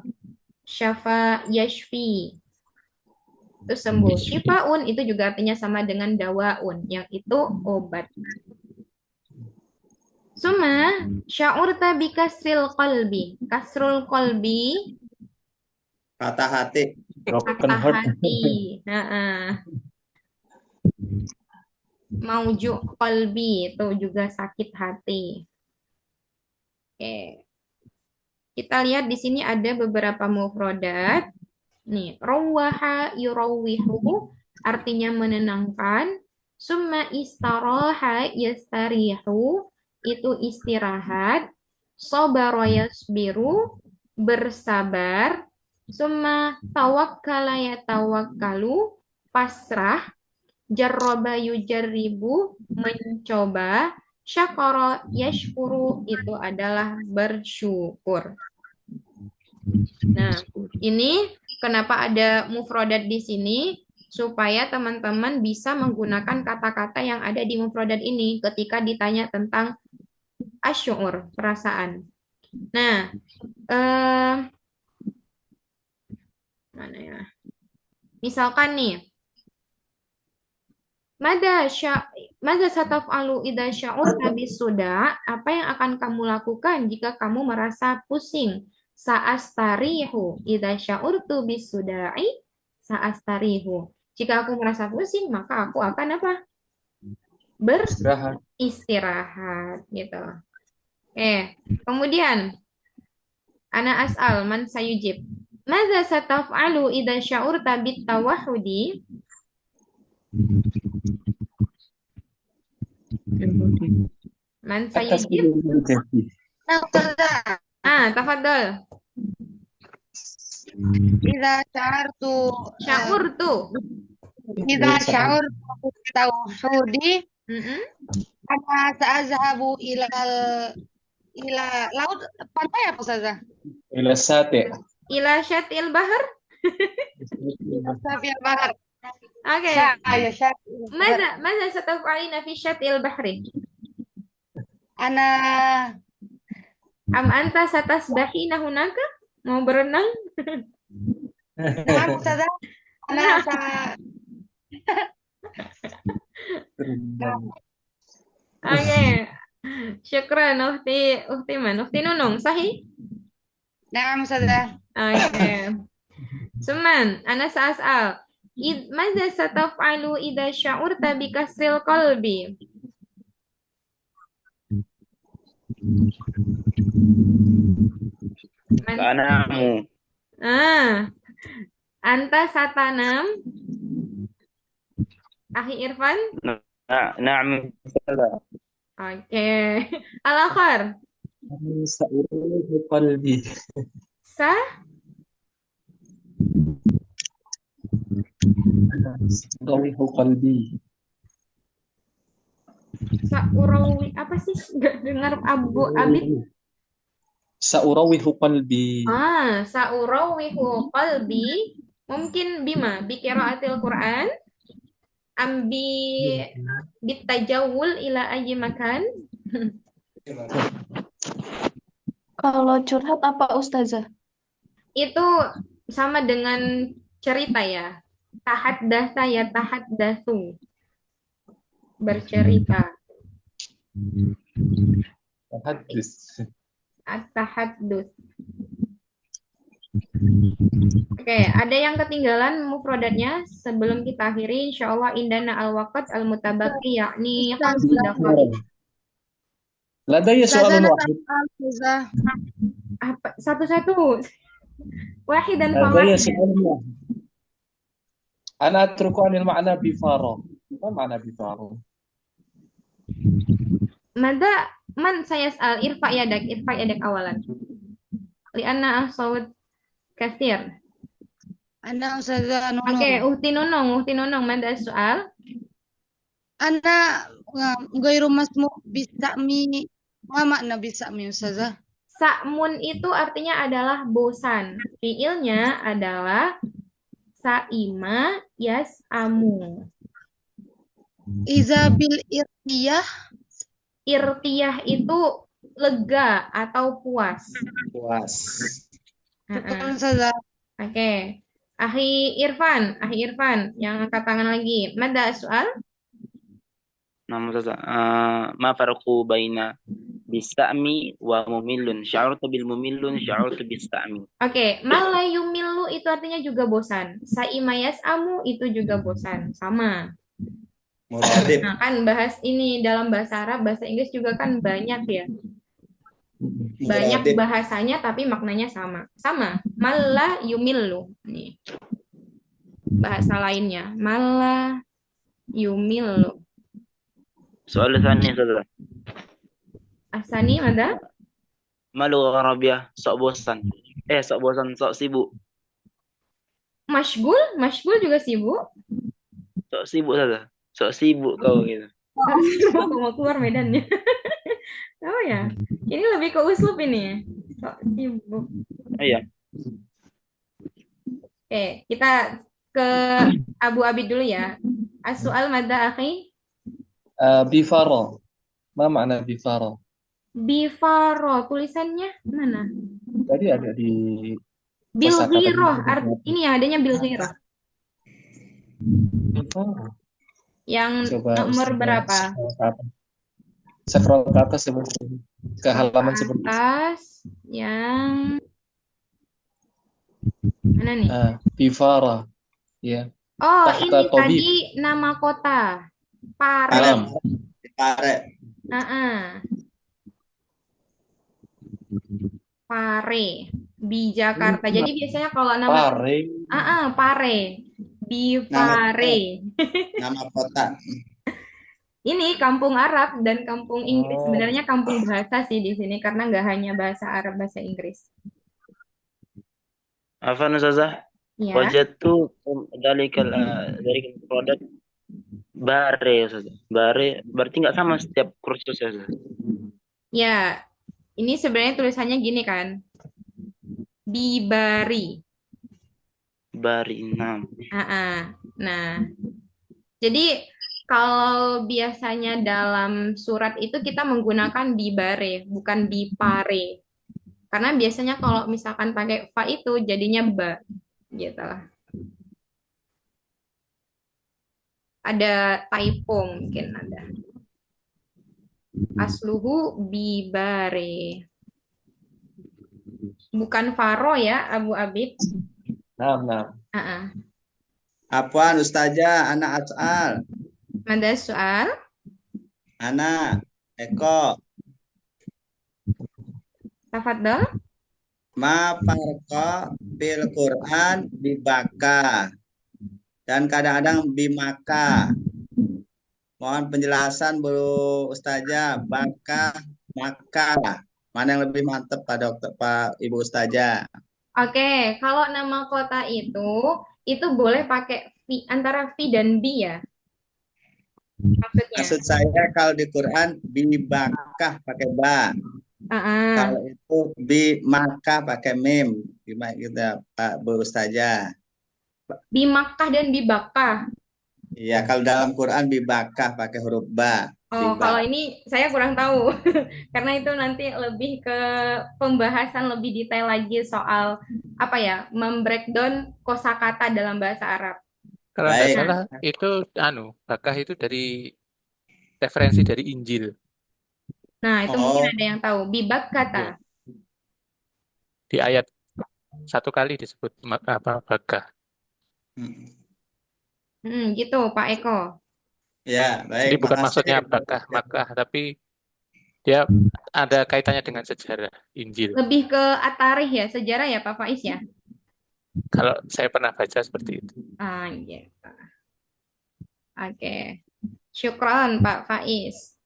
syafa yashfi. Itu sembuh. Syifaun itu juga artinya sama dengan dawaun, yang itu obat. Suma sya'urta bi kasril qalbi. Kasrul qalbi, Patah hati. broken patah heart. hati. Mauju qalbi itu juga sakit hati. Oke. Kita lihat di sini ada beberapa mufrodat. Nih, rawaha yurawwihu artinya menenangkan. Summa istaraha yastarihu itu istirahat. Sabara yasbiru bersabar. Summa tawakkala yatawakkalu pasrah. Jarraba yujarribu mencoba. Syakara yashkuru itu adalah bersyukur. Nah, ini kenapa ada mufrodat di sini? Supaya teman-teman bisa menggunakan kata-kata yang ada di mufrodat ini ketika ditanya tentang asy'ur, perasaan. Nah, mana ya? Misalkan nih, Mada sataf'alu idza sya'urta bisuda? Apa yang akan kamu lakukan jika kamu merasa pusing? Sa'astarihu idza sya'urtu bisuda'i sa'astarihu. Jika aku merasa pusing, maka aku akan apa? Beristirahat gitu. Kemudian ana as'al man sayujib. Mada sataf'alu idza sya'urta bitawahhudi? Man sayujib? Tafadhol. Idza sya'artu idza sya'urtu tauhudi ana sa'azhabu ila laut pantai apa saja? Ila sate. Ila syatil bahar. Ila syatil bahar. Oke. Saya syatil bahar. Mada sataf'alina fi syatil bahri? Ana Am anta satasbahina hunaka? Mau berenang? Nah, Ustazah. Ana sa Oke. Syukran Ukhti man. Ukhti Nunung, sahih? Nah, Ustazah. Oke. Suman, ana sa'as'al. Madza sataf'alu idza sya'urta bi kasril qalbi? Kanamu. Anta satanam. Akhi Irfan? Na'am. Oke. Al-akhar. Sa'urawihu qalbi. Sa'urawihu qalbi. Sa'urawi apa sih? Nggak dengar Abu Abid. Sa'urawihu qalbi. Sa'urawihu qalbi. Mungkin bima bi qiraatil Quran am bitajawul ila ayyi makan. Kalau curhat apa Ustazah? Itu sama dengan cerita ya. Tahaddatsa ya tahaddatsu. Bercerita. Hadis. At-tahaddus. Oke, ada yang ketinggalan mufradatnya sebelum kita akhiri. Insyaallah indana al-waqt al-mutabaqi yakni khamsu daqaiq. لدي سؤال Ustazah, واحد. Ustazah. Apa satu-satu? Wahidan لدي fawahidan. سؤال واحد. أنا أترك عن المعنى بفارغ. ما معنى بفارغ؟ Mada man sayas'al irfa yadak awalan. Lianna as-sawt kasir. Ana Ustazah Oke, Nunung. Uhti Nunung, mada soal? Ana gairu masmu bisami. Ma makna bisami Ustazah? Sa'mun itu artinya adalah bosan. Fiilnya adalah sa'ima yas'amu. Iza bil irtiyah. Irtiyah itu lega atau puas. Puas. Syukran Ustazah. Oke. Akhi Irfan yang angkat tangan lagi. Mada soal? Nama Ustazah. Ma farqu baina bisami wa mumillun. Sya'urtu bil mumillun, sya'urtu bisami. Oke, malayumilu itu artinya juga bosan. Sa'ima yas'amu itu juga bosan. Sama. Muradib. Nah, kan bahas ini dalam bahasa Arab, bahasa Inggris juga kan banyak ya. Banyak Muradib. bahasanya tapi maknanya sama. Sama. Malah yumillu. Nih. Bahasa lainnya. Malah yumillu. Soal tani Ustazah. Asani ada? Malu Arabia sok bosan. Sok bosan, sok sibuk. Mashgul juga sibuk. Sok sibuk Ustazah. Sok sibuk kau gitu. Mau keluar medannya. Oh ya. Ini lebih ke uslub ini. Sok sibuk. Iya. Oke, kita ke Abu Abid dulu ya. As-su'al madza akhi? بفارغ. ما معنى بفارغ؟ Bifaro, tulisannya mana? Tadi ada di Bilghiroh, ini ya adanya bilghiroh. Bifaro. Yang Coba nomor berapa? Scroll ke atas sebentar. Ke halaman sebentar. Atas yang mana nih? Bifara. Ya. Oh, Tahta ini Tabib. tadi nama kota. Pare. Alam. Pare. Pare. Di Jakarta. Jadi biasanya kalau nama Pare. Pare. Bifare. Nama kota. Ini kampung Arab dan kampung Inggris. Sebenarnya kampung bahasa sih di sini karena nggak hanya bahasa Arab, bahasa Inggris. Afan Ustazah. Ya. Wajadtu dari produk bare Ustazah. Bare berarti nggak sama setiap kursus ya Ustazah. Ya, ini sebenarnya tulisannya gini kan. Bibari. Bari 6. Nah, jadi kalau biasanya dalam surat itu kita menggunakan bibare, bukan bipare. Karena biasanya kalau misalkan pakai fa itu jadinya ba, gitu lah. Ada typo mungkin ada. Asluhu bibare. Bukan faro ya, Abu Abid. Nah. Apaan Ustazah? Anak as'al. Ada soal? Anak Eko. Tafadhol. Ma farqa bil Quran bibaka. Dan kadang-kadang bimaka. Mohon penjelasan Bu Ustazah. Baka, maka. Mana yang lebih mantap Pak Ibu Ustazah? Oke, kalau nama kota itu boleh pakai antara fi dan bi ya. Maksudnya. Maksud saya kalau di Quran bibakah pakai ba. Kalau itu bimaka pakai mim. Gimana gitu Pak Bu Ustazah? Bimakkah dan bibakah. Iya, kalau dalam Quran bibakah pakai huruf ba. Oh, kalau ini saya kurang tahu. Karena itu nanti lebih ke pembahasan lebih detail lagi soal membreakdown kosakata dalam bahasa Arab. Kalau nggak salah itu bakah itu dari referensi dari Injil. Nah, itu mungkin ada yang tahu. Bibak kata. Di ayat satu kali disebut Bakah. Gitu Pak Eko. Ya, Jadi baik. bukan Makasih. maksudnya Bakah Makkah, tapi dia ada kaitannya dengan sejarah Injil. Lebih ke atarikh ya, sejarah ya Pak Faiz ya? Kalau saya pernah baca seperti itu. Gitu. Oke. Syukron Pak Faiz.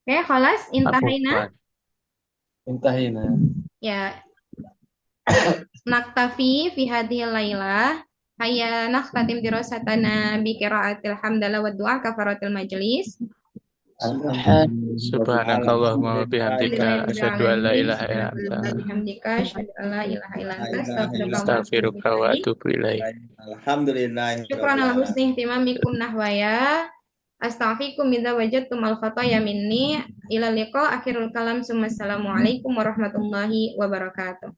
Oke, khalas intahina. Intahina. Ya. Naktafi fi hadhil lailah. Hayya nakhtatim dirasatana bi qiraatil hamdalah wa du'a kafaratil majlis. Subhanakallahumma wa bihamdika asyhadu an la ilaha illa anta Bihamdika asyhadu an la ilaha illa anta astaghfiruka wa atubu ilaik. Alhamdulillah. Syukran ala husni ihtimamikum nahwaya. Astaghfirukum idza wajadtum al khataya minni. Ila liqa akhirul kalam. Assalamualaikum warahmatullahi wabarakatuh.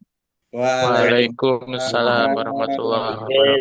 Waalaikumsalam warahmatullahi wabarakatuh.